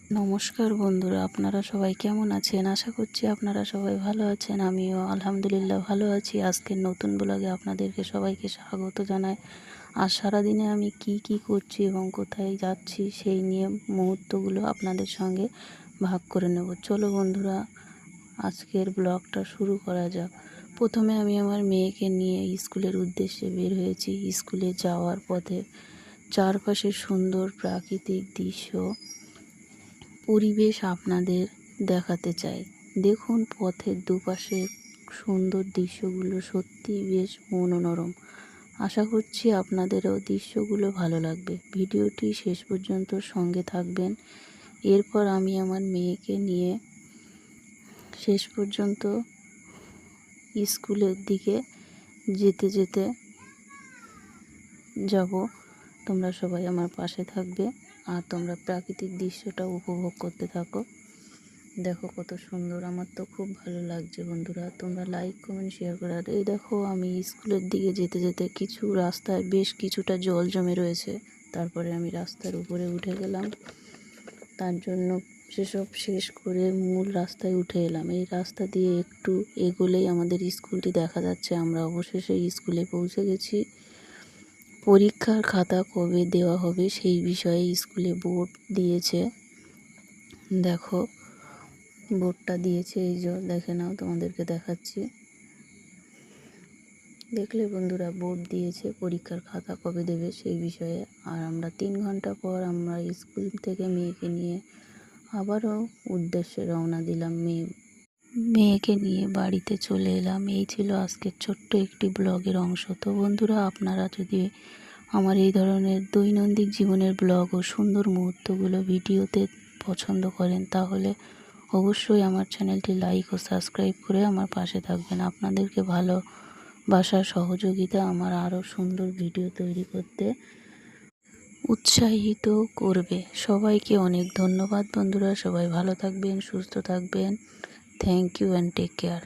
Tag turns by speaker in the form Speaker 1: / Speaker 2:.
Speaker 1: নমস্কার বন্ধুরা, আপনারা সবাই কেমন আছেন? আশা করছি আপনারা সবাই ভালো আছেন। আমিও আলহামদুলিল্লাহ ভালো আছি। আজকের নতুন ব্লগে আপনাদেরকে সবাইকে স্বাগত জানাই। আর সারাদিনে আমি কি করছি এবং কোথায় যাচ্ছি সেই নিয়ে মুহূর্তগুলো আপনাদের সঙ্গে ভাগ করে নেব। চলো বন্ধুরা, আজকের ব্লগটা শুরু করা যাক। প্রথমে আমি আমার মেয়েকে নিয়ে স্কুলের উদ্দেশ্যে বের হয়েছি। স্কুলে যাওয়ার পথে চারপাশে সুন্দর প্রাকৃতিক দৃশ্য, পরিবেশ আপনাদের দেখাতে চাই। দেখুন পথের দুপাশের সুন্দর দৃশ্যগুলো সত্যি বেশ মনোরম। আশা করছি আপনাদেরও দৃশ্যগুলো ভালো লাগবে। ভিডিওটি শেষ পর্যন্ত সঙ্গে থাকবেন। এরপর আমি আমার মেয়েকে নিয়ে শেষ পর্যন্ত স্কুলের দিকে যেতে যেতে যাব। তোমরা সবাই আমার পাশে থাকবে আর তোমরা প্রাকৃতিক দৃশ্যটা উপভোগ করতে থাকো। দেখো কত সুন্দর, আমার তো খুব ভালো লাগছে বন্ধুরা। তোমরা লাইক কমেন্ট শেয়ার করে। আর এই দেখো, আমি স্কুলের দিকে যেতে যেতে কিছু রাস্তায় বেশ কিছুটা জল জমে রয়েছে। তারপরে আমি রাস্তার উপরে উঠে গেলাম। তার জন্য সেসব শেষ করে মূল রাস্তায় উঠে এলাম। এই রাস্তা দিয়ে একটু এগোলেই আমাদের স্কুলটি দেখা যাচ্ছে। আমরা অবশেষে স্কুলে পৌঁছে গেছি। পরীক্ষার খাতা কবে দেওয়া হবে সেই বিষয়ে স্কুলে বোর্ড দিয়েছে। দেখো বোর্ডটা দিয়েছে, এই যে দেখে নাও, তোমাদেরকে দেখাচ্ছি। দেখলে বন্ধুরা, বোর্ড দিয়েছে পরীক্ষার খাতা কবে দেবে সেই বিষয়ে। আর আমরা 3 ঘন্টা পর আমরা স্কুল থেকে মেয়েকে নিয়ে আবারও উদ্দেশ্যে রওনা দিলাম। মেয়েকে নিয়ে বাড়িতে চলে এলাম। এই ছিল আজকের ছোট্ট একটি ব্লগের অংশ। তো বন্ধুরা, আপনারা যদি আমার এই ধরনের দৈনন্দিন জীবনের ব্লগ ও সুন্দর মুহূর্তগুলো ভিডিওতে পছন্দ করেন, তাহলে অবশ্যই আমার চ্যানেলটি লাইক ও সাবস্ক্রাইব করে আমার পাশে থাকবেন। আপনাদেরকে ভালোবাসার সহযোগিতা আমার আরও সুন্দর ভিডিও তৈরি করতে উৎসাহিত করবে। সবাইকে অনেক ধন্যবাদ বন্ধুরা। সবাই ভালো থাকবেন, সুস্থ থাকবেন। Thank you and take care.